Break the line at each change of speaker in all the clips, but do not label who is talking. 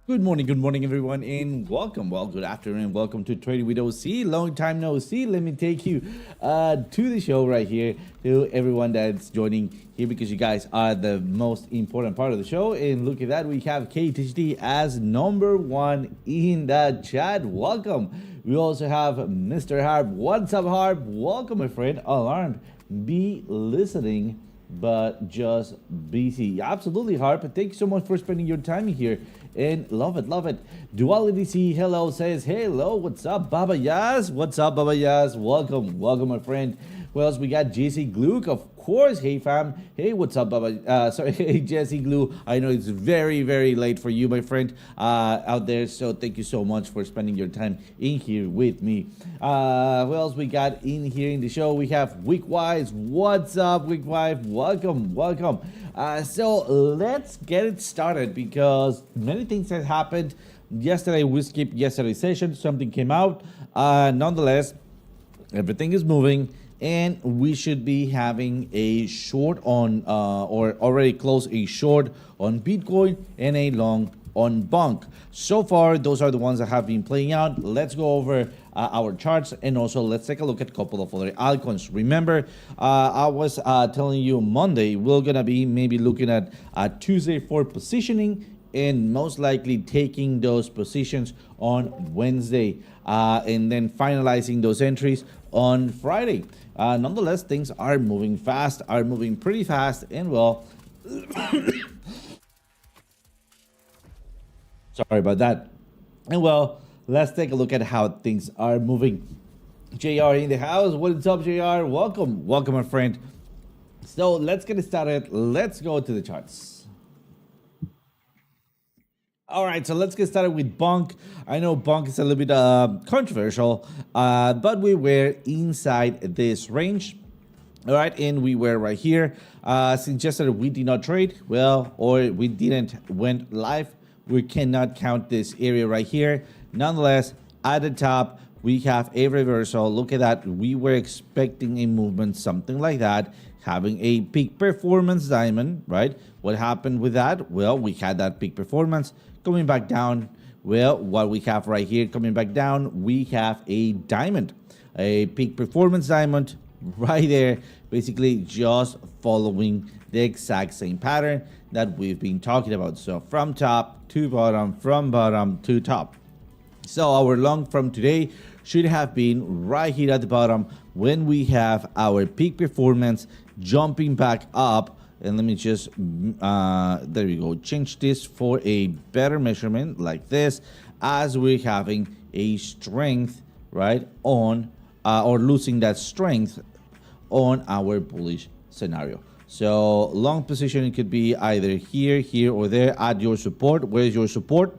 Good morning, everyone, and welcome. Well, good afternoon, welcome to Trading with OC. Long time no see. Let me take you to the show right here. To everyone that's joining here, because you guys are the most important part of the show. And look at that, we have KTHD as number one in the chat. Welcome. We also have Mr. Harp. What's up, Harp? Welcome, my friend. Alarmed. Be listening, but just busy. Absolutely, Harp. Thank you so much for spending your time here. And love it, love it. Duality C, hello, says, hello, what's up, Baba Yaz? What's up, Baba Yaz? Welcome, welcome, my friend. Who else? We got JC Gluck, of course. Hey, fam. Hey, what's up, Baba? Sorry, hey, Jesse Glue. I know it's very, very late for you, my friend, out there. So thank you so much for spending your time in here with me. Who else we got in here in the show? We have Weekwise. What's up, Weekwise? Welcome, welcome. So let's get it started because many things have happened. Yesterday, we skipped yesterday's session. Something came out. Nonetheless, everything is moving, and we should be having a short on or already closed a short on Bitcoin and a long on Bunk. So far, those are the ones that have been playing out. Let's go over our charts, and also let's take a look at a couple of other altcoins. Remember, I was telling you Monday we're gonna be maybe looking at Tuesday for positioning, and most likely taking those positions on Wednesday, and then finalizing those entries on Friday. Nonetheless, things are moving fast, are moving pretty fast, and well, sorry about that. And well, let's take a look at how things are moving. JR in the house. What's up, JR? Welcome, welcome, my friend. So let's get it started. Let's go to the charts. All right, so let's get started with Bunk. I know Bunk is a little bit controversial, but we were inside this range. All right, and we were right here. Since yesterday we did not trade, well, or we didn't went live, we cannot count this area right here. Nonetheless, at the top, we have a reversal. Look at that. We were expecting a movement, something like that, having a peak performance diamond, right? What happened with that? Well, we had that peak performance coming back down. Well, what we have right here coming back down, we have a diamond, a peak performance diamond right there, basically just following the exact same pattern that we've been talking about. So from top to bottom, from bottom to top. So our long from today should have been right here at the bottom when we have our peak performance jumping back up. And let me just, there we go, change this for a better measurement like this, as we're having a strength, right, on, or losing that strength on our bullish scenario. So long position, it could be either here, here, or there at your support. Where's your support?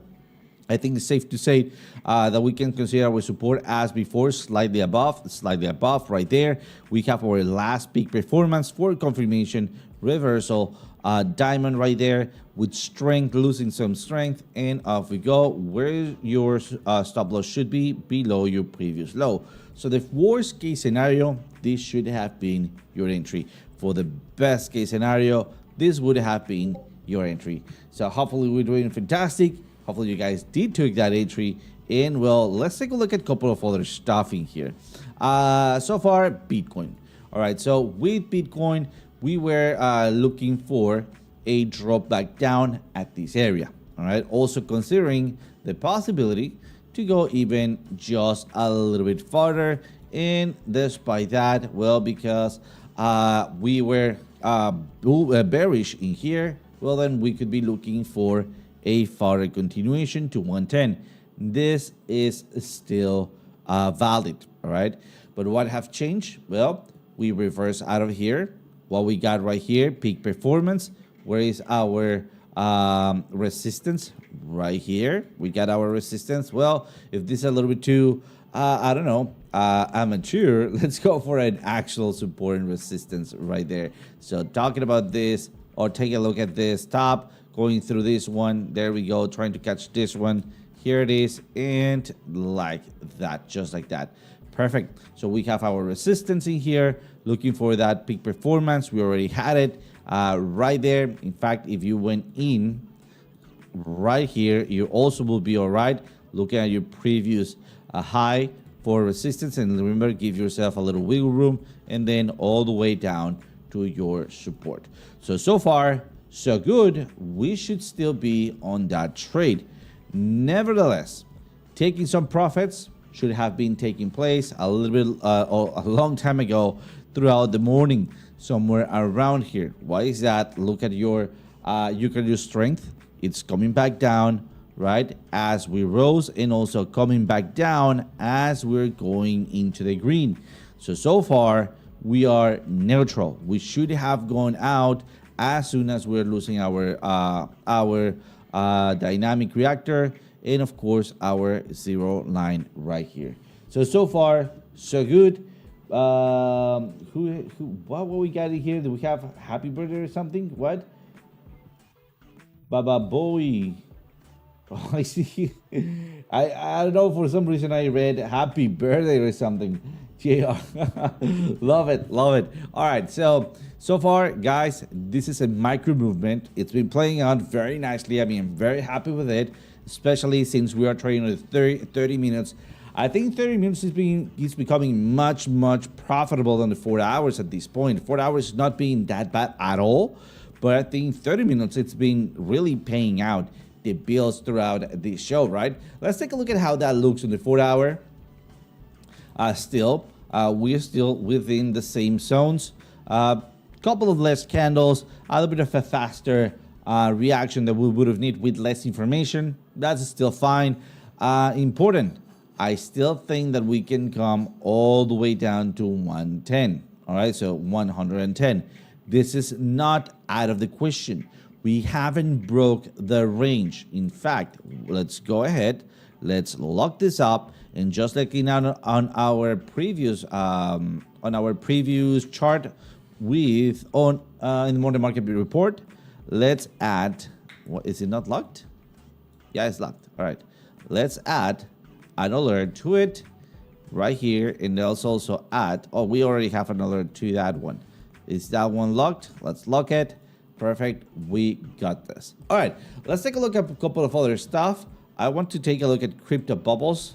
I think it's safe to say that we can consider our support as before, slightly above right there. We have our last peak performance for confirmation, reversal, diamond right there with strength, losing some strength, and off we go. Where your stop loss should be below your previous low. So the worst case scenario, this should have been your entry. For the best case scenario, this would have been your entry. So hopefully we're doing fantastic. Hopefully you guys did take that entry. And well, let's take a look at a couple of other stuff in here. So far, Bitcoin. All right, so with Bitcoin, we were looking for a drop back down at this area. All right, also considering the possibility to go even just a little bit farther. And despite that, well, because we were bearish in here, well, then we could be looking for a further continuation to 110. This is still valid, all right? But what have changed? Well, we reverse out of here. What we got right here, peak performance. Where is our resistance? Right here. We got our resistance. Well, if this is a little bit too, I don't know, amateur, let's go for an actual support and resistance right there. So talking about this, or take a look at this top, going through this one. There we go, trying to catch this one. Here it is, and like that, just like that. Perfect. So we have our resistance in here, looking for that peak performance. We already had it right there. In fact, if you went in right here, you also will be all right. Looking at your previous high for resistance, and remember, give yourself a little wiggle room, and then all the way down to your support. So far, so good. We should still be on that trade. Nevertheless, taking some profits should have been taking place a little bit a long time ago throughout the morning, somewhere around here. Why is that? Look at your strength. It's coming back down, right, as we rose, and also coming back down as we're going into the green. So far we are neutral. We should have gone out as soon as we're losing our dynamic reactor, and of course our zero line right here. So far so good. What we got in here? Do we have happy birthday or something? What? Baba boy. Oh, I see. I don't know, for some reason I read happy birthday or something. Yeah. Love it. All right, so far, guys, this is a micro movement. It's been playing out very nicely. I mean, I'm very happy with it, especially since we are trading with 30 minutes. I think 30 minutes is becoming much profitable than the 4 hours at this point. 4 hours not being that bad at all, but I think 30 minutes, it's been really paying out the bills throughout this show, right? Let's take a look at how that looks in the 4 hour. We're still within the same zones. Couple of less candles, a little bit of a faster reaction that we would have need with less information. That's still fine. Important, I still think that we can come all the way down to 110. All right, so 110. This is not out of the question. We haven't broke the range. In fact, let's go ahead. Let's lock this up, and just like on our previous chart with in the morning market report, let's add. What is it not locked? Yeah, it's locked. All right, let's add an alert to it right here, and let's also add. Oh, we already have an alert to that one. Is that one locked? Let's lock it. Perfect. We got this. All right, let's take a look at a couple of other stuff. I want to take a look at crypto bubbles,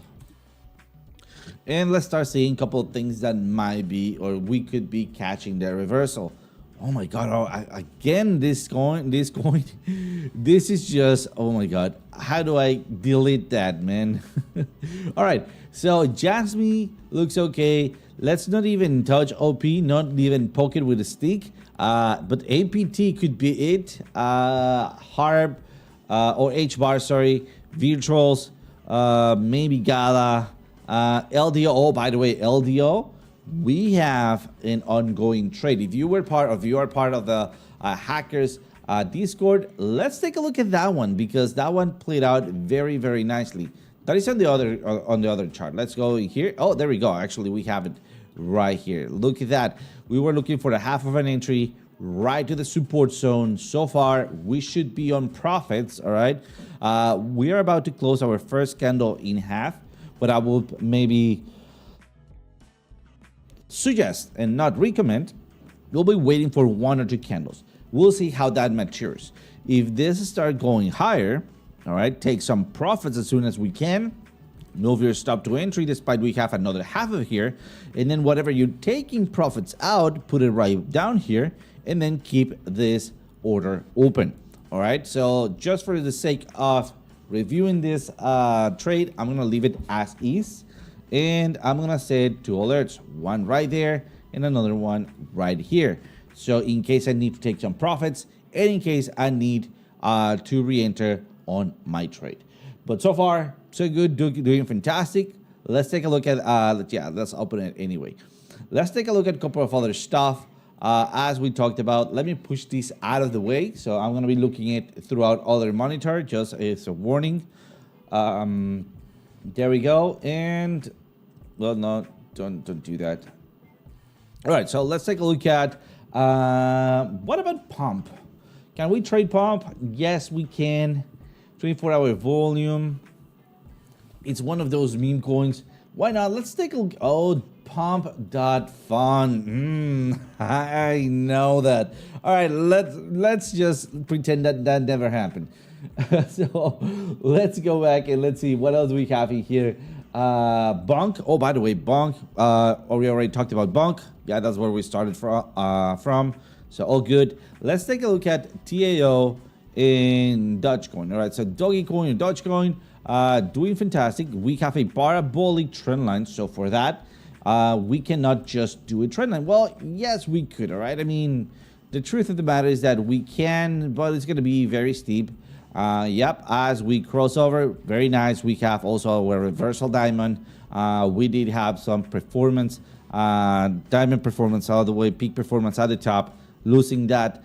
and let's start seeing a couple of things that might be, or we could be catching their reversal. Oh my god! Again, this coin. This is just, oh my god. How do I delete that, man? All right. So Jasmine looks okay. Let's not even touch OP. Not even poke it with a stick. But APT could be it. Harp or H-bar. Sorry. Virtuals. Maybe Gala. LDO. Oh, by the way, LDO. We have an ongoing trade. If you are part of the hackers Discord, let's take a look at that one, because that one played out very nicely. That is on the other chart. Let's go here. Oh, there we go. Actually, we have it right here. Look at that. We were looking for a half of an entry right to the support zone. So far, we should be on profits. All right. We are about to close our first candle in half, but I will maybe suggest and not recommend. We'll be waiting for 1 or 2 candles. We'll see how that matures. If this starts going higher, all right, take some profits as soon as we can. Move your stop to entry, despite we have another half of here, and then whatever you're taking profits out, put it right down here, and then keep this order open. All right, so just for the sake of reviewing this trade, I'm gonna leave it as is. And I'm gonna set 2 alerts, one right there and another one right here. So in case I need to take some profits, and in case I need to re-enter on my trade. But so far, so good, doing fantastic. Let's take a look at, let's open it anyway. Let's take a look at a couple of other stuff. As we talked about, let me push this out of the way. So I'm gonna be looking at throughout other monitor, just as a warning. There we go, and well, no, don't do that. All right, so let's take a look at what about pump? Can we trade pump? Yes, we can. 24-hour volume. It's one of those meme coins. Why not? Let's take a look. Oh, pump.fun. I know that. All right, let's just pretend that never happened. So let's go back and let's see what else we have in here. Bonk. Oh, by the way, Bonk. We already talked about Bonk. Yeah, that's where we started from. So all good. Let's take a look at TAO in Dogecoin. All right, so Dogecoin and Dogecoin doing fantastic. We have a parabolic trend line. So for that, we cannot just do a trend line. Well, yes, we could. All right. I mean, the truth of the matter is that we can, but it's going to be very steep. Yep, as we cross over, very nice. We have also a reversal diamond. We did have some performance, diamond performance all the way, peak performance at the top, losing that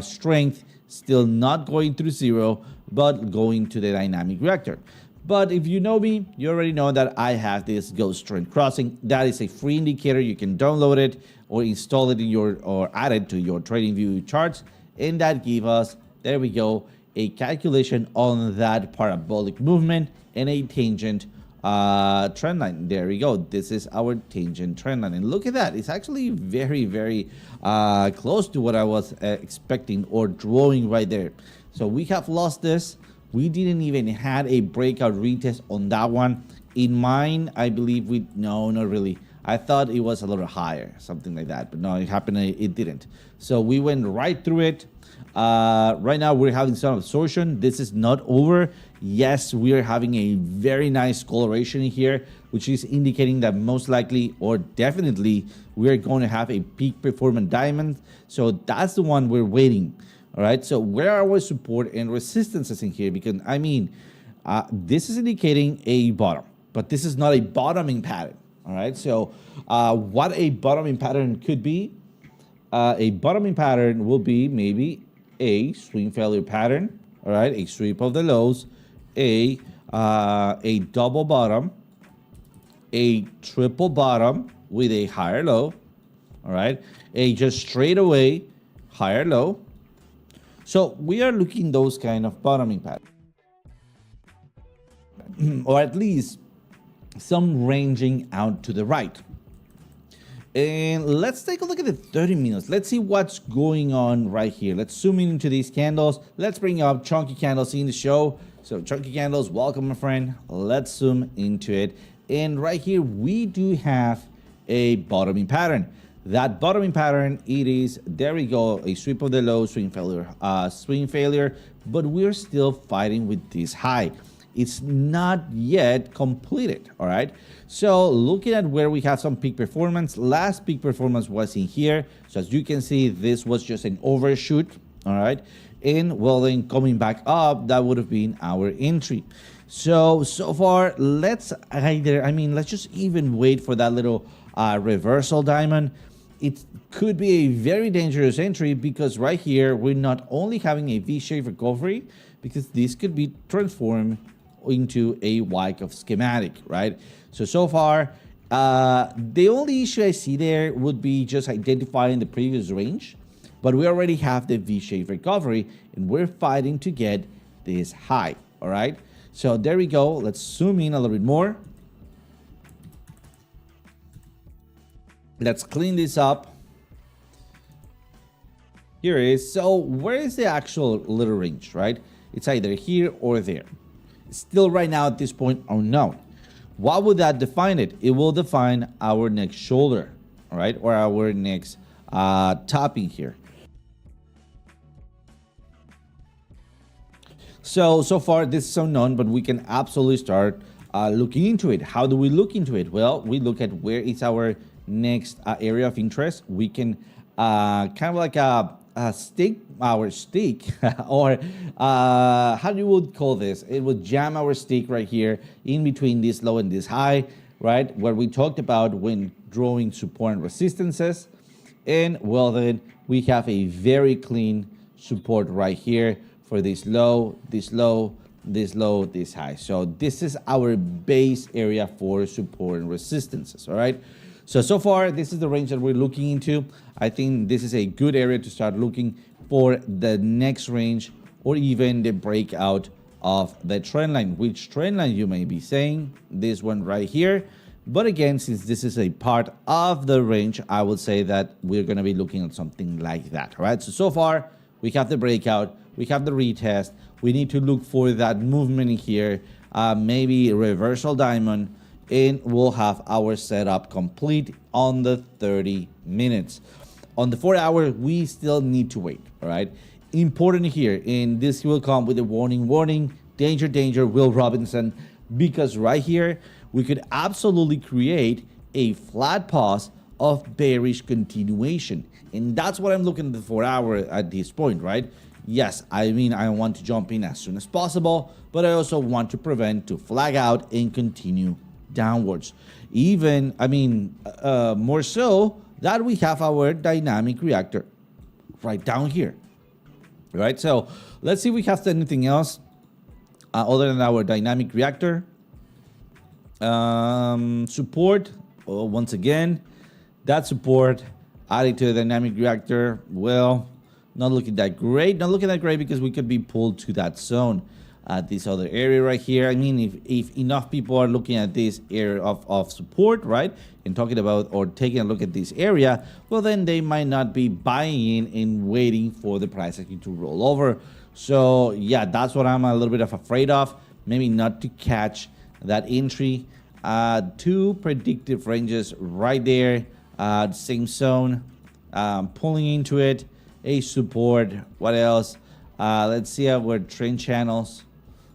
strength, still not going through zero, but going to the dynamic reactor. But if you know me, you already know that I have this ghost trend crossing. That is a free indicator. You can download it or install it in your, or add it to your TradingView charts, and that gives us, there we go, a calculation on that parabolic movement and a tangent trend line. There we go. This is our tangent trend line, and look at that. It's actually very, very close to what I was expecting or drawing right there. So we have lost this. We didn't even had a breakout retest on that one. In mine, I believe no, not really. I thought it was a little higher, something like that, but no, it happened, it didn't. So we went right through it. Right now we're having some absorption. This is not over. Yes, we are having a very nice coloration here, which is indicating that most likely or definitely we are going to have a peak performance diamond. So that's the one we're waiting. All right, so where are our support and resistances in here? Because I mean, this is indicating a bottom, but this is not a bottoming pattern. All right, so what a bottoming pattern could be, a bottoming pattern will be maybe a swing failure pattern. All right, a sweep of the lows, a double bottom, a triple bottom with a higher low. All right, a just straight away higher low. So we are looking those kind of bottoming patterns, or at least some ranging out to the right. And let's take a look at the 30 minutes. Let's see what's going on right here. Let's zoom in into these candles. Let's bring up chunky candles in the show. So chunky candles, welcome, my friend. Let's zoom into it. And right here, we do have a bottoming pattern. That bottoming pattern, it is, there we go, a sweep of the low, swing failure, but we're still fighting with this high. It's not yet completed. All right, so looking at where we have some peak performance, last peak performance was in here. So as you can see, this was just an overshoot. All right, and well, then coming back up, that would have been our entry. So far, let's just even wait for that little reversal diamond. It could be a very dangerous entry because right here, we're not only having a V-shaped recovery, because this could be transformed into a Wyckoff schematic, right? So far, the only issue I see there would be just identifying the previous range, but we already have the V-shaped recovery, and we're fighting to get this high, all right? So there we go. Let's zoom in a little bit more. Let's clean this up. Here it is. So where is the actual little range, right? It's either here or there. Still right now at this point unknown. What would that define it? It will define our next shoulder, all right? Or our next topping here. So far this is unknown, but we can absolutely start looking into it. How do we look into it? Well, we look at where is our next area of interest. We can kind of like stake our stake or how you would call this, it would jam our stake right here in between this low and this high, right, where we talked about when drawing support and resistances. And well, then we have a very clean support right here for this low, this low, this low, this high. So this is our base area for support and resistances. All right, so far this is the range that we're looking into. I think this is a good area to start looking for the next range, or even the breakout of the trend line. Which trend line, you may be saying? This one right here. But again, since this is a part of the range, I would say that we're going to be looking at something like that. All right, so far we have the breakout, we have the retest, We need to look for that movement here, maybe reversal diamond, and we'll have our setup complete on the 30 minutes. On the 4 hour, we still need to wait, all right? Important here, and this will come with a warning, danger, danger, Will Robinson, because right here, we could absolutely create a flat pause of bearish continuation. And that's what I'm looking at the 4 hour at this point, right? Yes, I mean, I want to jump in as soon as possible, but I also want to prevent to flag out and continue downwards. Even, I mean, more so that we have our dynamic reactor right down here, right? So let's see if we have anything else other than our dynamic reactor. Support, once again, that support added to the dynamic reactor, well, not looking that great. Not looking that great because we could be pulled to that zone at this other area right here. I mean, if enough people are looking at this area of support, right, and talking about or taking a look at this area, well, then they might not be buying in and waiting for the price action to roll over. So yeah, that's what I'm a little bit of afraid of. Maybe not to catch that entry. Two predictive ranges right there, same zone, pulling into it, a support. What else? Let's see our trend channels.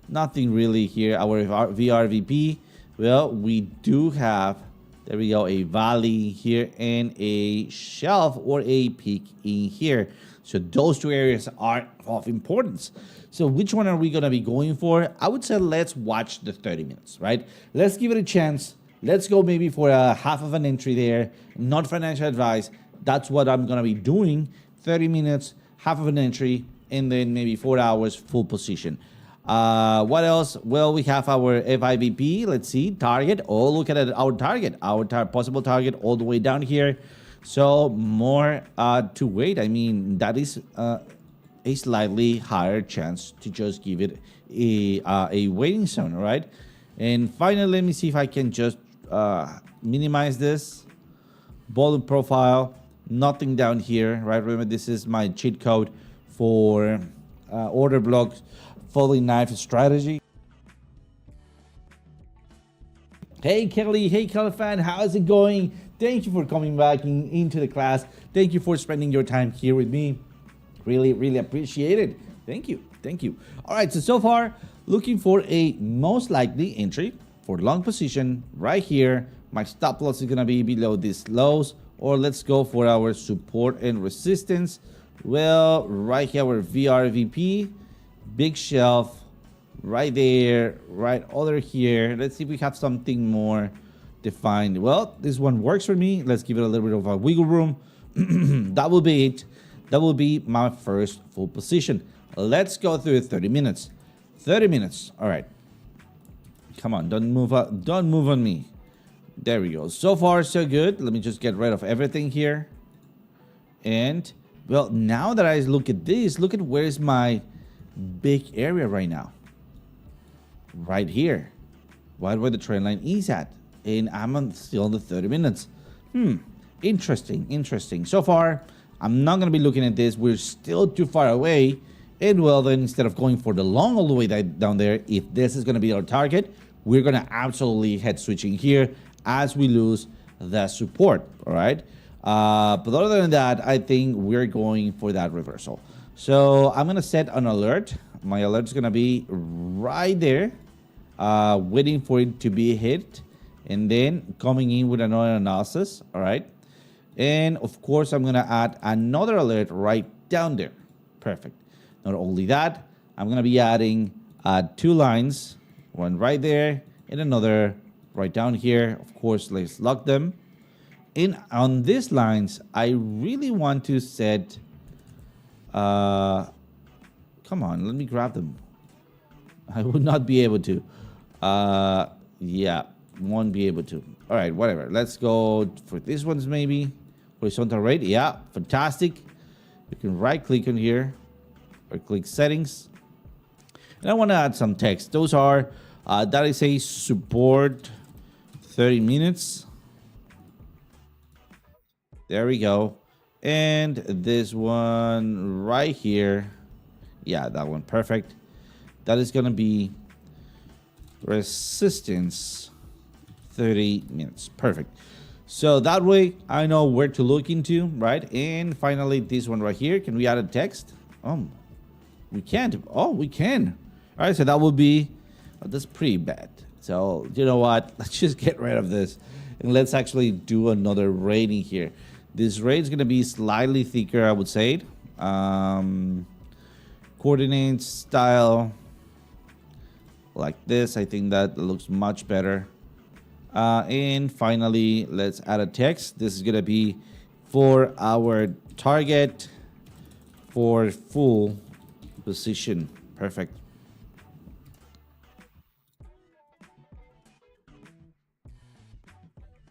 Nothing really here. Our VRVP, well, we do have, there we go, a valley here and a shelf or a peak in here. So those two areas are of importance. So which one are we going to be going for? I would say let's watch the 30 minutes, right? Let's give it a chance. Let's go maybe for a half of an entry there. Not financial advice. That's what I'm going to be doing. 30 minutes, half of an entry, and then maybe 4 hours full position. What else? Well, we have our FIVP. Let's see, target. Oh, look at it, our target, our possible target all the way down here. So more to wait. I mean, that is a slightly higher chance to just give it a waiting zone, all right? And finally, let me see if I can just minimize this volume profile. Nothing down here, right? Remember, this is my cheat code for order blocks, folding knife strategy. Hey Kelly, fan, how's it going? Thank you for coming back into the class. Thank you for spending your time here with me. Really appreciate it. Thank you. All right, so far, looking for a most likely entry for long position right here. My stop loss is gonna be below these lows, or let's go for our support and resistance. Well, right here, our VRVP, big shelf, right there, right over here. Let's see if we have something more defined. Well, this one works for me. Let's give it a little bit of a wiggle room. That will be it. That will be my first full position. Let's go through 30 minutes. 30 minutes. All right. Come on, don't move on me. There we go. So far, so good. Let me just get rid of everything here. And, well, now that I look at this, look at where's my big area right now. Right here. Right where the trend line is at. And I'm still on the 30 minutes. Interesting. So far, I'm not going to be looking at this. We're still too far away. And, well, then instead of going for the long all the way down there, if this is going to be our target, we're going to absolutely head switching here as we lose the support, all right? But other than that, I think we're going for that reversal. So I'm going to set an alert. My alert is going to be right there, waiting for it to be hit, and then coming in with another analysis, all right? And, of course, I'm going to add another alert right down there. Perfect. Not only that, I'm going to be adding two lines, one right there and another right down here. Of course, let's lock them. And on these lines, I really want to set, come on, let me grab them. I would not be able to. Yeah, won't be able to. All right, whatever. Let's go for these ones maybe. Horizontal rate, yeah, fantastic. You can right click on here or click settings. And I want to add some text. Those are, that is a support 30 minutes. There we go. And this one right here. Yeah, that one, perfect. That is gonna be resistance 30 minutes. Perfect. So that way I know where to look into, right? And finally, this one right here. Can we add a text? We can't. Oh, we can. All right, so that will be, that's pretty bad. So you know what? Let's just get rid of this. And let's actually do another rating here. This rate is going to be slightly thicker, I would say. Coordinates, style, like this. I think that looks much better. And finally, let's add a text. This is going to be for our target for full position. Perfect.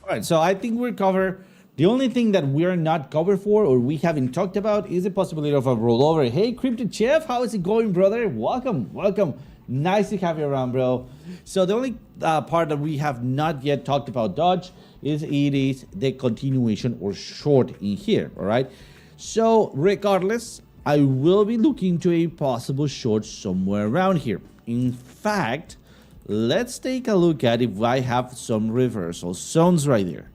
All right, so I think we're covered. The only thing that we're not covered for or we haven't talked about is the possibility of a rollover. Hey, Crypto Chef, how is it going, brother? Welcome, welcome. Nice to have you around, bro. So the only part that we have not yet talked about Dodge is it is the continuation or short in here, all right? So regardless, I will be looking to a possible short somewhere around here. In fact, let's take a look at if I have some reversal zones right there.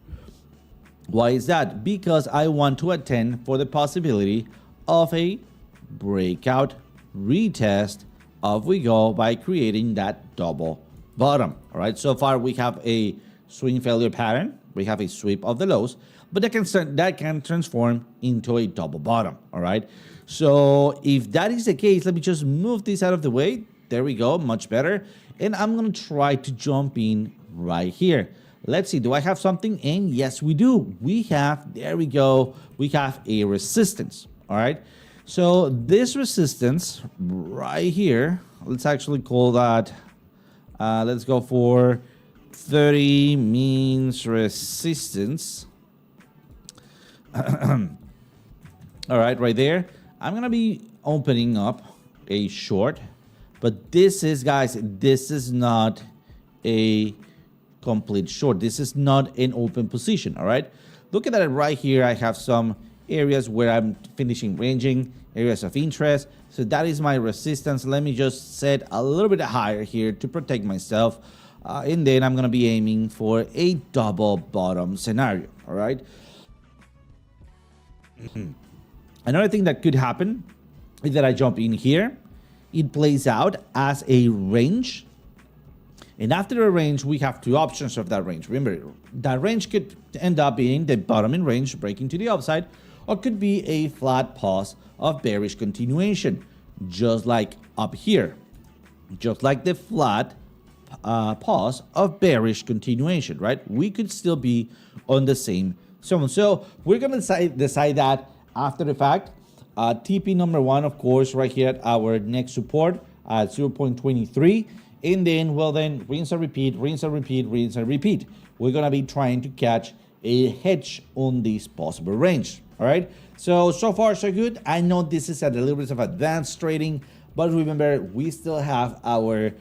Why is that? Because I want to attend for the possibility of a breakout retest off we go by creating that double bottom. All right, so far we have a swing failure pattern, we have a sweep of the lows, but that can transform into a double bottom. All right, so if that is the case, let me just move this out of the way. There we go, much better. And I'm gonna try to jump in right here. Let's see, do I have something? And yes, we do. We have, there we go, we have a resistance. All right, so this resistance right here, let's actually call that, let's go for 30 means resistance. All right there. I'm going to be opening up a short, but this is, guys, this is not a complete short. This is not an open position, all right? Look at that right here. I have some areas where I'm finishing ranging, areas of interest. So that is my resistance. Let me just set a little bit higher here to protect myself. And then I'm going to be aiming for a double bottom scenario, all right? Another thing that could happen is that I jump in here. It plays out as a range. And after a range, we have two options of that range. Remember, that range could end up being the bottom in range, breaking to the upside, or could be a flat pause of bearish continuation, just like up here, just like the flat pause of bearish continuation, right? We could still be on the same zone. So we're going to decide that after the fact. TP number one, of course, right here at our next support at 0.23. And then, well, then rinse and repeat, rinse and repeat, rinse and repeat. We're going to be trying to catch a hedge on this possible range. All right. So far, so good. I know this is a little bit of advanced trading, but remember, we still have our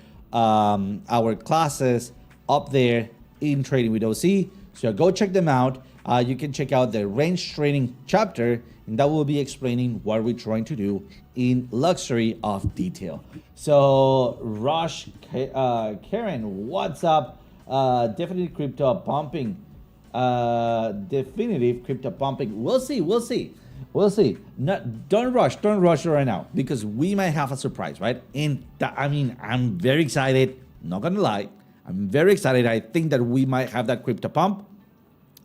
classes up there in Trading with OC. So go check them out. You can check out the range trading chapter, and that will be explaining what we're trying to do in luxury of detail. So Rush, Karen, what's up? Definitely crypto pumping. Definitive crypto pumping. We'll see. Don't rush right now, because we might have a surprise, right? And I mean, I'm very excited. Not gonna lie, I'm very excited. I think that we might have that crypto pump.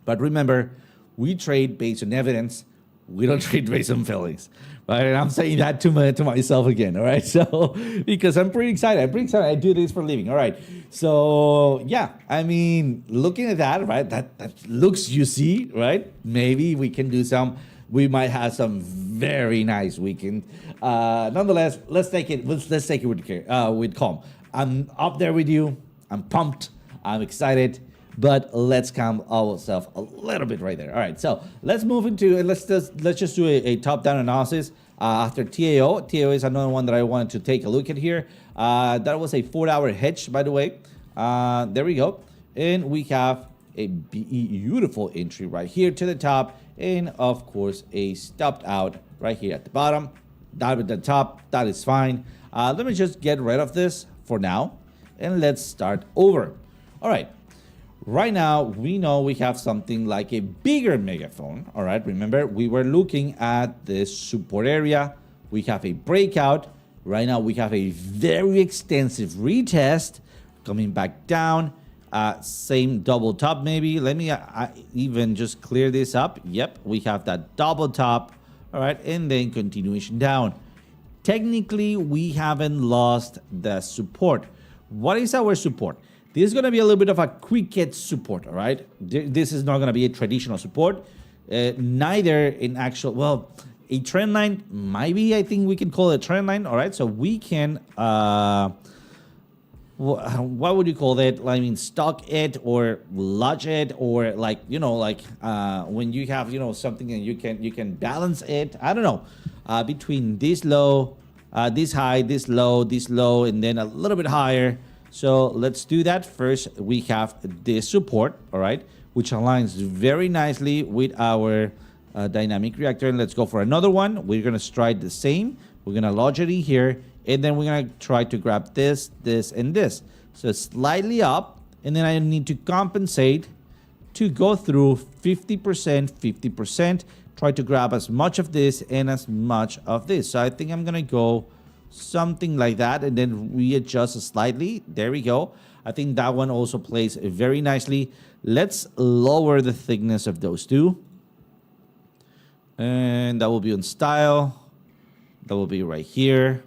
But remember, we trade based on evidence. We don't trade based on feelings, right? And I'm saying that to myself again, all right? So, because I'm pretty excited. I do this for a living, all right? So, yeah, I mean, looking at that, right? That looks juicy, right? Maybe we can do some. We might have some very nice weekend. Nonetheless, let's take it with calm. I'm up there with you. I'm pumped. I'm excited. But let's calm ourselves a little bit right there. All right, so let's move into, let's just do a top-down analysis after TAO. TAO is another one that I wanted to take a look at here. That was a 4-hour hedge, by the way. There we go. And we have a beautiful entry right here to the top. And, of course, a stopped out right here at the bottom. That at the top, that is fine. Let me just get rid of this for now, and let's start over. All right. Right now, we know we have something like a bigger megaphone. All right. Remember, we were looking at this support area. We have a breakout. Right now, we have a very extensive retest coming back down. Same double top maybe. Let me even just clear this up. Yep, we have that double top. All right, and then continuation down. Technically, we haven't lost the support. What is our support? This is going to be a little bit of a cricket support, all right? This is not going to be a traditional support. Neither in actual, well, a trend line, maybe I think we can call it a trend line, all right? So we can... what would you call that? I mean, stock it or lodge it, or like, you know, like when you have, you know, something and you can balance it. I don't know, between this low, this high, this low, and then a little bit higher. So let's do that. First, we have this support, all right, which aligns very nicely with our dynamic reactor. And let's go for another one. We're gonna strike the same. We're gonna lodge it in here. And then we're going to try to grab this, this, and this. So slightly up. And then I need to compensate to go through 50%, 50%. Try to grab as much of this and as much of this. So I think I'm going to go something like that. And then readjust slightly. There we go. I think that one also plays very nicely. Let's lower the thickness of those two. And that will be on style. That will be right here.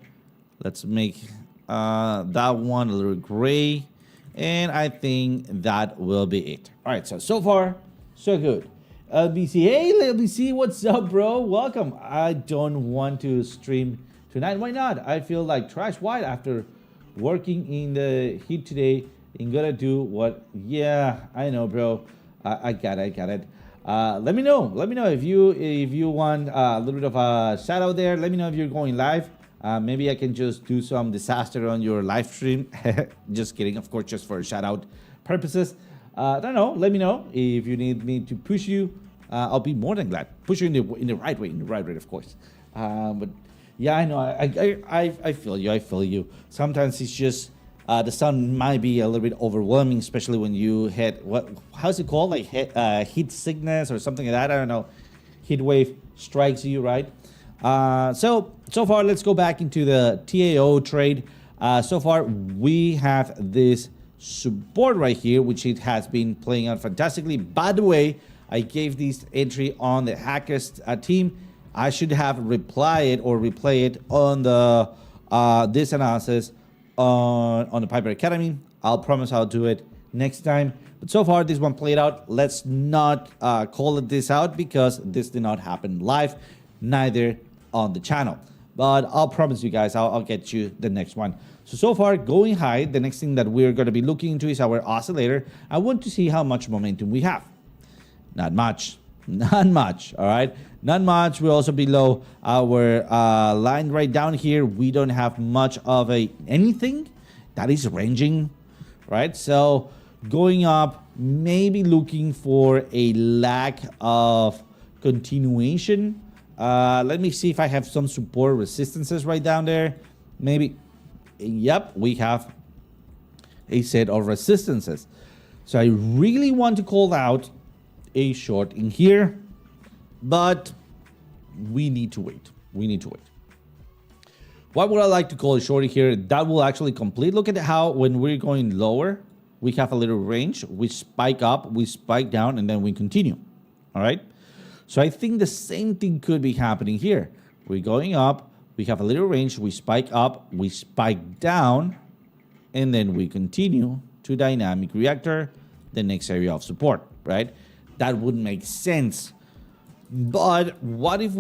Let's make that one a little gray. And I think that will be it. All right, so far, so good. LBC, hey, LBC, what's up, bro? Welcome. I don't want to stream tonight. Why not? I feel like trash white after working in the heat today. I'm gonna do what? Yeah, I know, bro. I got it. Let me know if you want a little bit of a shout out there. Let me know if you're going live. Maybe I can just do some disaster on your live stream. Just kidding, of course, just for shout out purposes. I don't know. Let me know if you need me to push you. I'll be more than glad. Push you in the right way, of course. But yeah, I know. I feel you. I feel you. Sometimes it's just the sun might be a little bit overwhelming, especially when you hit how's it called? Like heat sickness or something like that. I don't know. Heat wave strikes you, right? So far, let's go back into the TAO trade. So far, we have this support right here, which it has been playing out fantastically. By the way, I gave this entry on the Hackers team. I should have replay it on the this analysis on the Piper Academy. I'll promise I'll do it next time. But so far, this one played out. Let's not call it this out because this did not happen live, neither on the channel. But I'll promise you guys, I'll get you the next one. So far, going high, the next thing that we're going to be looking into is our oscillator. I want to see how much momentum we have. Not much, all right? Not much. We're also below our line right down here. We don't have much of anything that is ranging, right? So going up, maybe looking for a lack of continuation. Let me see if I have some support resistances right down there. Maybe. Yep, we have a set of resistances. So I really want to call out a short in here, but we need to wait. What would I like to call a short here? That will actually complete. Look at how when we're going lower, we have a little range. We spike up, we spike down, and then we continue. All right. So I think the same thing could be happening here. We're going up, we have a little range, we spike up, we spike down, and then we continue to dynamic reactor, the next area of support, right? That would make sense. But what if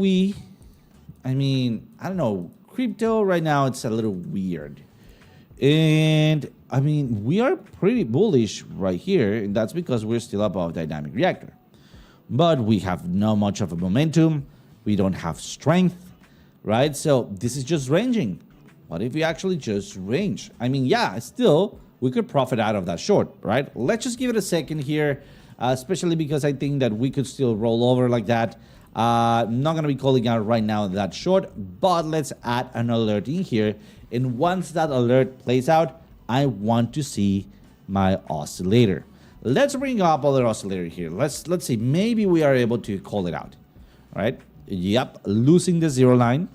I don't know, crypto right now, it's a little weird. And I mean, we are pretty bullish right here, and that's because we're still above dynamic reactor. But we have not much of a momentum. We don't have strength, right? So this is just ranging. What if we actually just range? I mean, yeah, still, we could profit out of that short, right? Let's just give it a second here, especially because I think that we could still roll over like that. I'm not going to be calling out right now that short, but let's add an alert in here. And once that alert plays out, I want to see my oscillator. Let's bring up other oscillator here. Let's see. Maybe we are able to call it out. All right. Yep. Losing the zero line.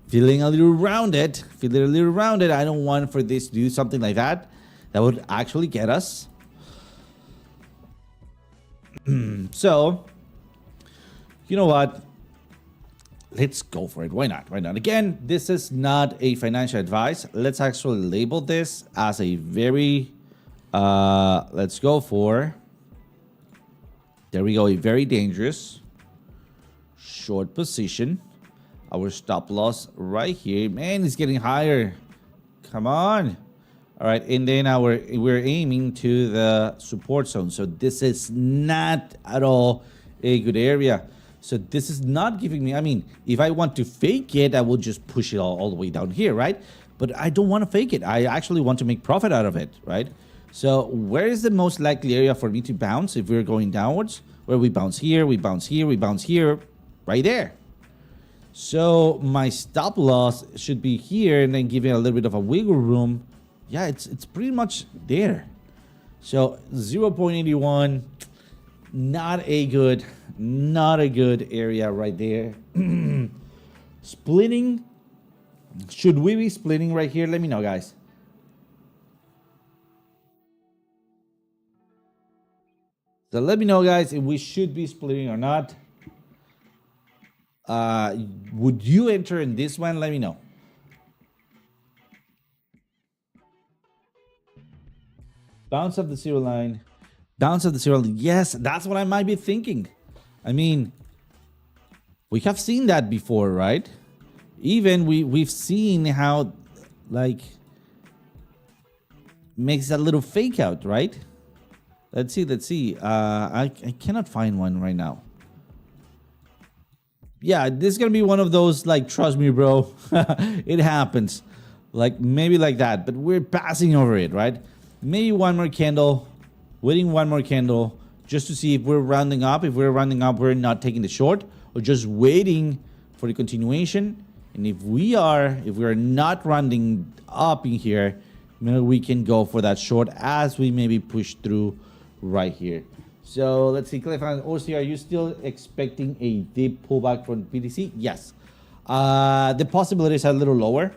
Feeling a little rounded. Feeling a little rounded. I don't want for this to do something like that. That would actually get us. So, you know what? Let's go for it. Why not? Why not? Again, this is not a financial advice. Let's actually label this as a very, let's go for, there we go, a very dangerous short position. Our stop loss right here. Man, it's getting higher. Come on. All right, and then we're aiming to the support zone. So this is not at all a good area. So this is not giving me, I mean, if I want to fake it, I will just push it all the way down here, right? But I don't want to fake it. I actually want to make profit out of it, right? So where is the most likely area for me to bounce if we're going downwards? Where we bounce here, we bounce here, we bounce here, right there. So my stop loss should be here and then giving a little bit of a wiggle room. Yeah, it's pretty much there. So 0.81, not a good area right there. Splitting. Should we be splitting right here? Let me know, guys. So let me know, guys, if we should be splitting or not. Would you enter in this one? Let me know. Bounce of the zero line. Bounce of the zero line. Yes, that's what I might be thinking. I mean, we have seen that before, right? Even we've seen how, like, makes that little fake out, right? Let's see. I cannot find one right now. Yeah, this is gonna be one of those, like, trust me, bro. It happens. Like, maybe like that, but we're passing over it, right? Maybe one more candle, waiting one more candle, just to see if we're rounding up. If we're rounding up, we're not taking the short, or just waiting for the continuation. And if we're not rounding up in here, maybe we can go for that short as we maybe push through right here. So let's see, Cliff and OC, are you still expecting a deep pullback from BTC? Yes. The possibilities are a little lower,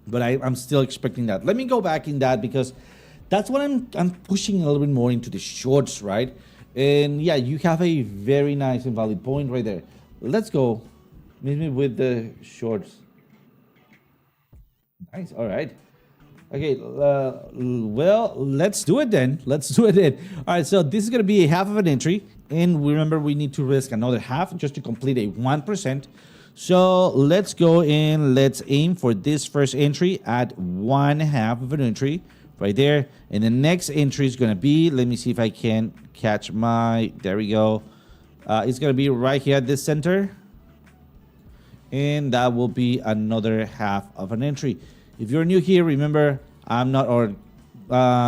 but I'm still expecting that. Let me go back in that because that's what I'm pushing a little bit more into the shorts, right? And yeah, you have a very nice and valid point right there. Let's go. Meet me with the shorts. Nice. All right. Okay. Well, let's do it then. Let's do it then. All right. So this is going to be a half of an entry. And remember, we need to risk another half just to complete a 1%. So let's go and let's aim for this first entry at 1/2 of an entry. Right there. And the next entry is going to be, let me see if I can catch my, there we go. It's going to be right here at this center. And that will be another half of an entry. If you're new here, remember, I'm not, or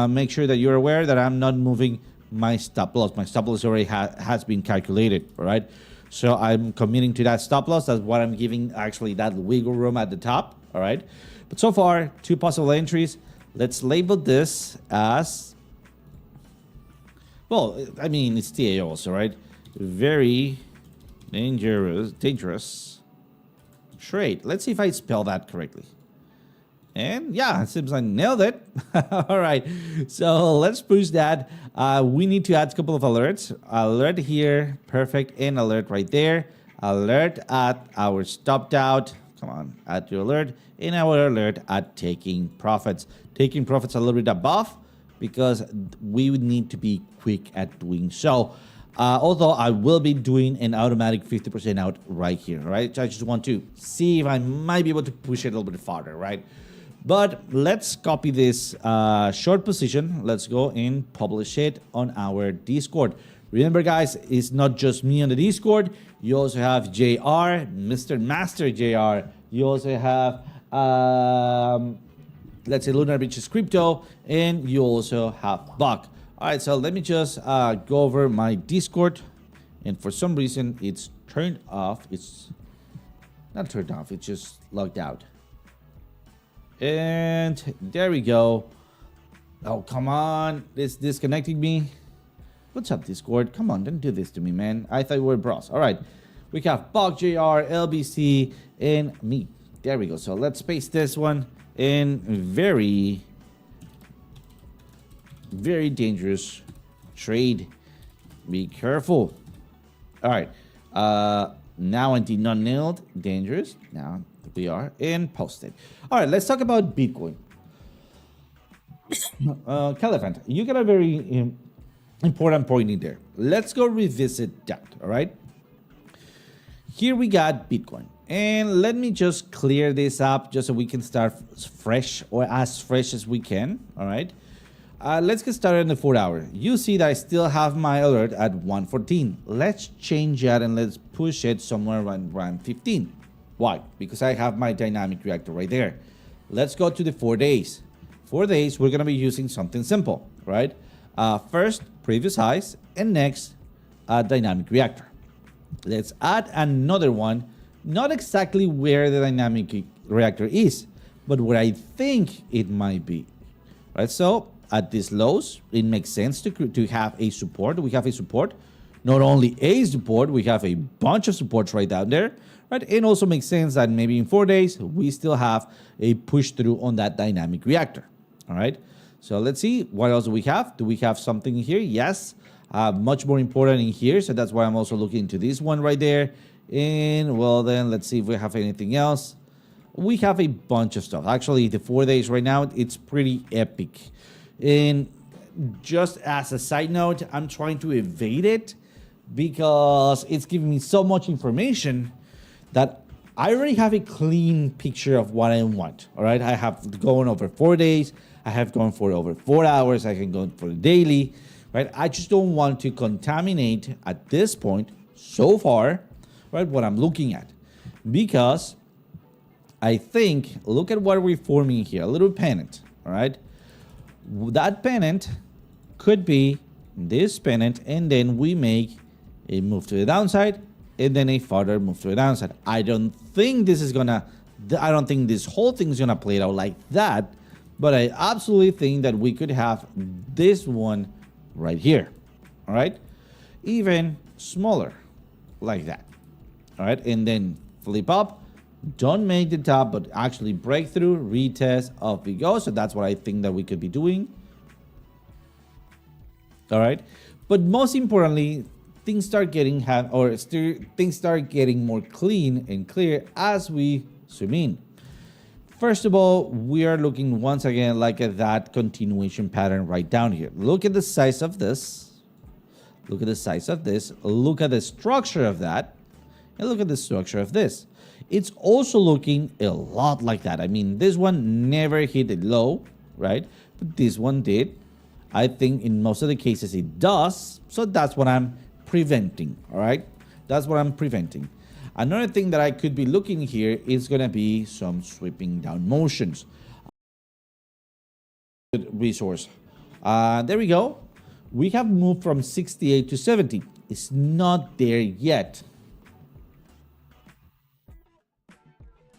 make sure that you're aware that I'm not moving my stop loss. My stop loss already has been calculated, all right? So I'm committing to that stop loss. That's what I'm giving, actually, that wiggle room at the top, all right? But so far, 2 possible entries. Let's label this as, well, I mean, it's TA also, right? Very dangerous trade. Let's see if I spell that correctly. And yeah, it seems I nailed it. All right, so let's push that. We need to add a couple of alerts. Alert here, perfect, and alert right there. Alert at our stopped out. Come on, add your alert. And our alert at taking profits. Taking profits a little bit above because we would need to be quick at doing so. Although I will be doing an automatic 50% out right here, right? I just want to see if I might be able to push it a little bit farther, right? But let's copy this short position. Let's go and publish it on our Discord. Remember, guys, it's not just me on the Discord. You also have JR, Mr. Master JR. You also have, let's say, Lunar Beaches Crypto, and you also have Buck. All right, so let me just go over my Discord, and for some reason it's turned off. It's not turned off, it's just logged out. And there we go. Oh, come on, it's disconnecting me. What's up, Discord? Come on, don't do this to me, man. I thought we were bros. All right, we have Bog JR, LBC, and me. There we go. So let's paste this one in. Very dangerous trade. Be careful. All right. Now I did not nailed. Dangerous. Now we are in posted. All right. Let's talk about Bitcoin. Caliphant, you got a very important point in there. Let's go revisit that. All right. Here we got Bitcoin. And let me just clear this up just so we can start fresh, or as fresh as we can. All right. Let's get started in the 4 hour. You see that I still have my alert at 114. Let's change that and let's push it somewhere around 15. Why? Because I have my dynamic reactor right there. Let's go to the 4 days. 4 days, we're going to be using something simple, right? First, previous highs, and next, dynamic reactor. Let's add another one, not exactly where the dynamic reactor is, but where I think it might be, right? So at these lows, it makes sense to have a support. We have a support, not only a support, we have a bunch of supports right down there, right? It also makes sense that maybe in 4 days, we still have a push through on that dynamic reactor, all right? So let's see, what else do we have? Do we have something here? Yes, much more important in here. So that's why I'm also looking into this one right there. And well, then let's see if we have anything else. We have a bunch of stuff. Actually, the 4 days right now, it's pretty epic. And just as a side note, I'm trying to evade it because it's giving me so much information that I already have a clean picture of what I want. All right, I have gone over 4 days. I have gone for over 4 hours. I can go for the daily, right? I just don't want to contaminate at this point so far, right, what I'm looking at, because I think, look at what we're forming here, a little pennant, all right? That pennant could be this pennant, and then we make a move to the downside, and then a further move to the downside. I don't think this whole thing is gonna play it out like that, but I absolutely think that we could have this one right here, all right? Even smaller, like that, all right? And then flip up, don't make the top, but actually break through, retest, off we go. So that's what I think that we could be doing, all right? But most importantly, things start getting more clean and clear as we zoom in. First of all, we are looking once again like at that continuation pattern right down here. Look at the size of this. Look at the size of this. Look at the structure of that. And look at the structure of this. It's also looking a lot like that. I mean, this one never hit a low, right? But this one did. I think in most of the cases it does. So that's what I'm preventing, all right? That's what I'm preventing. Another thing that I could be looking here is going to be some sweeping down motions. Resource. There we go. We have moved from 68 to 70. It's not there yet.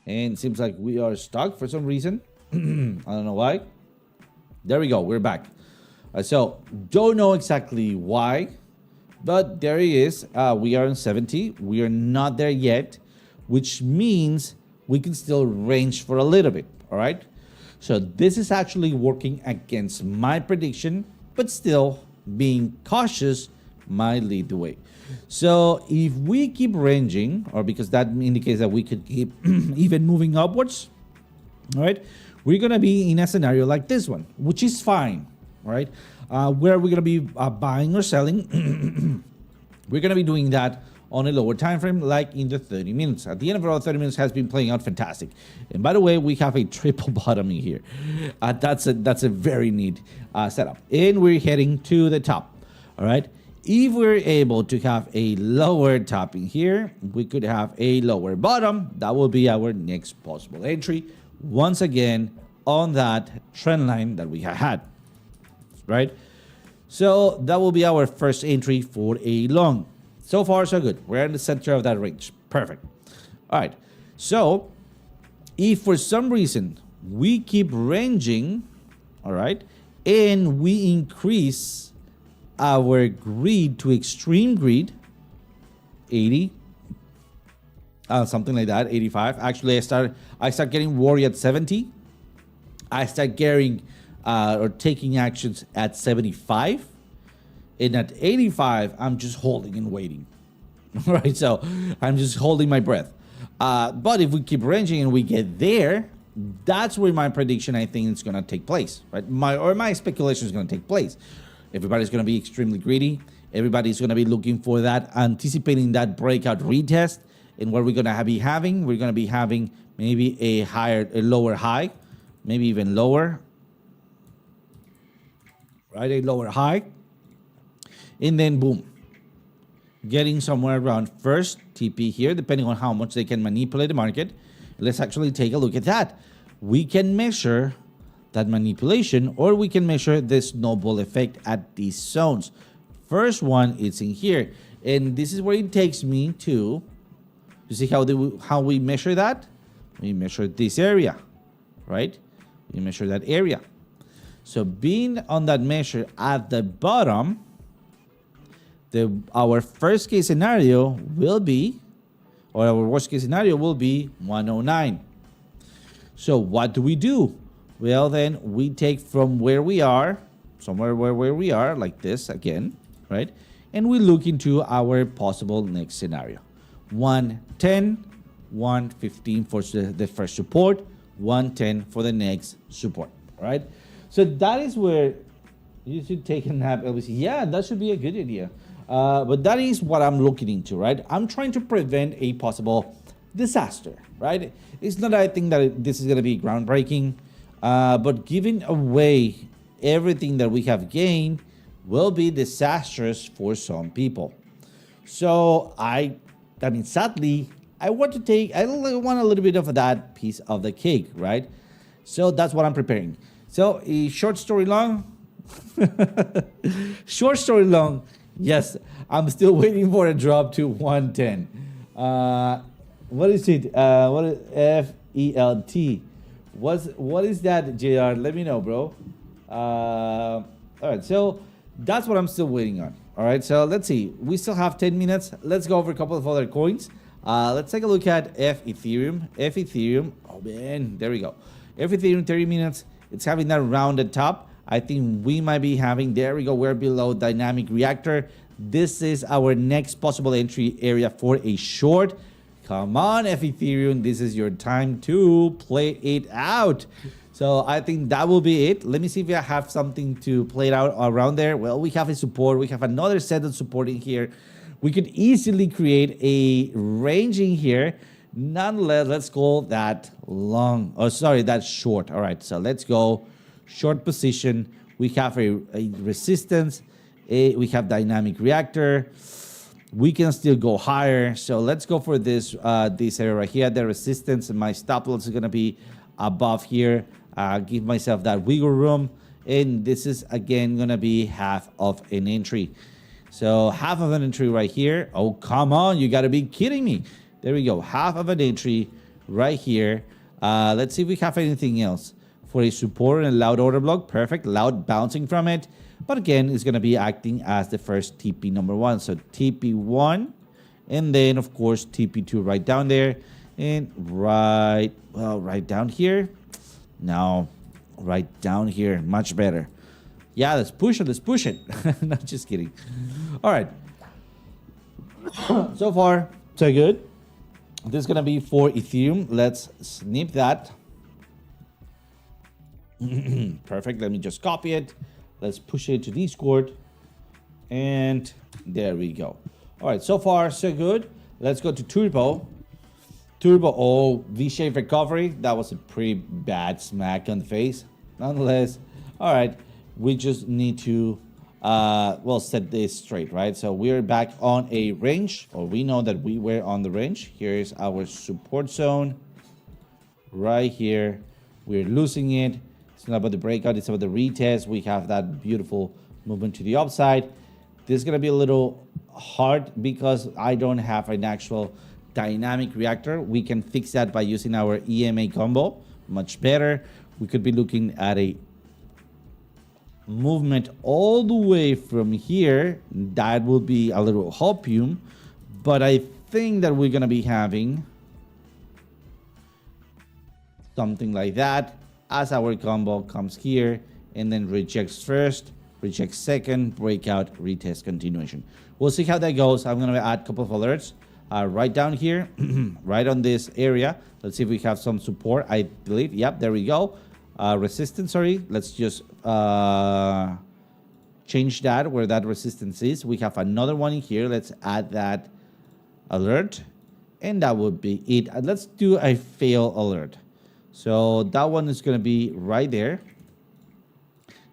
And it seems like we are stuck for some reason. I don't know why. There we go. We're back. So don't know exactly why. But there he is. We are on 70. We are not there yet, which means we can still range for a little bit. All right. So this is actually working against my prediction, but still being cautious might lead the way. So if we keep ranging, or because that indicates that we could keep even moving upwards, all right, we're going to be in a scenario like this one, which is fine. All right. Where we're going to be buying or selling. We're going to be doing that on a lower time frame, like in the 30 minutes. At the end of our 30 minutes has been playing out fantastic. And by the way, we have a triple bottom in here. That's a very neat setup. And we're heading to the top. All right. If we're able to have a lower top in here, we could have a lower bottom. That will be our next possible entry. Once again, on that trend line that we have had. Right? So that will be our first entry for a long. So far, so good. We're in the center of that range. Perfect. All right. So if for some reason we keep ranging, all right, and we increase our greed to extreme greed, 80, something like that, 85. Actually, I start getting worried at 70. I start getting or taking actions at 75. And at 85, I'm just holding and waiting. All right, so I'm just holding my breath. But if we keep ranging and we get there, that's where my prediction, I think, is going to take place, right? My speculation is going to take place. Everybody's going to be extremely greedy. Everybody's going to be looking for that, anticipating that breakout retest. And what we're going to be having, we're going to be having maybe a lower high, maybe even lower, right? A lower high. And then boom, getting somewhere around first TP here, depending on how much they can manipulate the market. Let's actually take a look at that. We can measure that manipulation, or we can measure the snowball effect at these zones. First one is in here, and this is where it takes me to. You see how we measure that? We measure this area, right? We measure that area. So being on that measure at the bottom, our first case scenario will be, or our worst case scenario will be 109. So what do? Well, then we take from where we are, somewhere where we are, like this again, right? And we look into our possible next scenario. 110, 115 for the first support, 110 for the next support, right? So that is where you should take a nap. Obviously, yeah, that should be a good idea. But that is what I'm looking into, right? I'm trying to prevent a possible disaster, right? It's not that I think that this is going to be groundbreaking, but giving away everything that we have gained will be disastrous for some people. So I mean, sadly, I want a little bit of that piece of the cake, right? So that's what I'm preparing. So a short story long, yes, I'm still waiting for a drop to 110. What is it? What is FELT? What is that, JR? Let me know, bro. All right, so that's what I'm still waiting on. All right, so let's see. We still have 10 minutes. Let's go over a couple of other coins. Let's take a look at Ethereum. Oh, man, there we go. Ethereum, 30 minutes. It's having that rounded top. I think we might be having, there we go, we're below dynamic reactor. This is our next possible entry area for a short. Come on, Ethereum, this is your time to play it out. So I think that will be it. Let me see if I have something to play it out around there. Well, we have a support. We have another set of support in here. We could easily create a range in here. Nonetheless, let's call that long. Oh, sorry, that's short. All right, so let's go short position. We have a resistance. We have dynamic reactor. We can still go higher. So let's go for this area right here. The resistance and my stop loss is going to be above here. Give myself that wiggle room. And this is, again, going to be half of an entry. So half of an entry right here. Oh, come on. You got to be kidding me. There we go. Half of an entry right here. Let's see if we have anything else. For a support and a loud order block. Perfect. Loud bouncing from it. But again, it's going to be acting as the first TP number 1. So TP1. And then, of course, TP2 right down there. And right down here. No, right down here. Much better. Yeah, let's push it. Let's push it. Not just kidding. All right. So far, so good. This is going to be for Ethereum. Let's snip that. Perfect. Let me just copy it. Let's push it to Discord. And there we go. All right. So far, so good. Let's go to Turbo. Oh, V-shaped recovery. That was a pretty bad smack on the face. Nonetheless, all right. We just need to, set this straight, right? So we're back on a range, or we know that we were on the range. Here's our support zone right here. We're losing it. It's not about the breakout. It's about the retest. We have that beautiful movement to the upside. This is going to be a little hard because I don't have an actual dynamic reactor. We can fix that by using our EMA combo. Much better. We could be looking at a movement all the way from here. That will be a little hopium, but I think that we're gonna be having something like that as our combo comes here and then rejects first, rejects second, breakout, retest, continuation. We'll see how that goes. I'm gonna add a couple of alerts right down here, right on this area. Let's see if we have some support. I believe, yep, there we go. Resistance, sorry. Let's just change that where that resistance is. We have another one in here. Let's add that alert, and that would be it. Let's do a fail alert. So that one is going to be right there.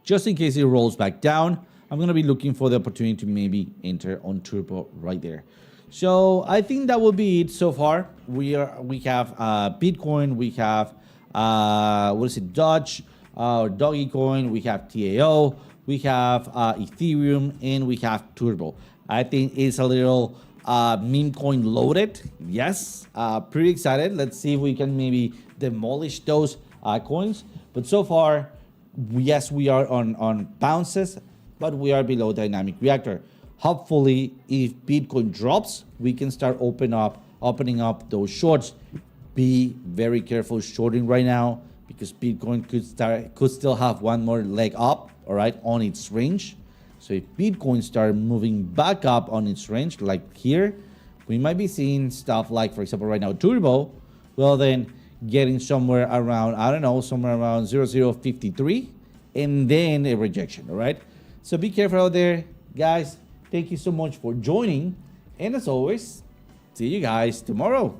Just in case it rolls back down, I'm going to be looking for the opportunity to maybe enter on turbo right there. So I think that will be it so far. We have Bitcoin, we have what is it, Dodge, Doggy Coin, we have TAO, we have Ethereum, and we have Turbo. I think it's a little meme coin loaded. Yes, pretty excited. Let's see if we can maybe demolish those coins. But so far, yes, we are on bounces, but we are below dynamic reactor. Hopefully, if Bitcoin drops, we can start opening up those shorts. Be very careful shorting right now because Bitcoin could still have one more leg up, all right, on its range. So if Bitcoin start moving back up on its range, like here, we might be seeing stuff like, for example, right now, Turbo, well then getting somewhere around, I don't know, somewhere around 0053, and then a rejection, all right? So be careful out there, guys. Thank you so much for joining, and as always, see you guys tomorrow.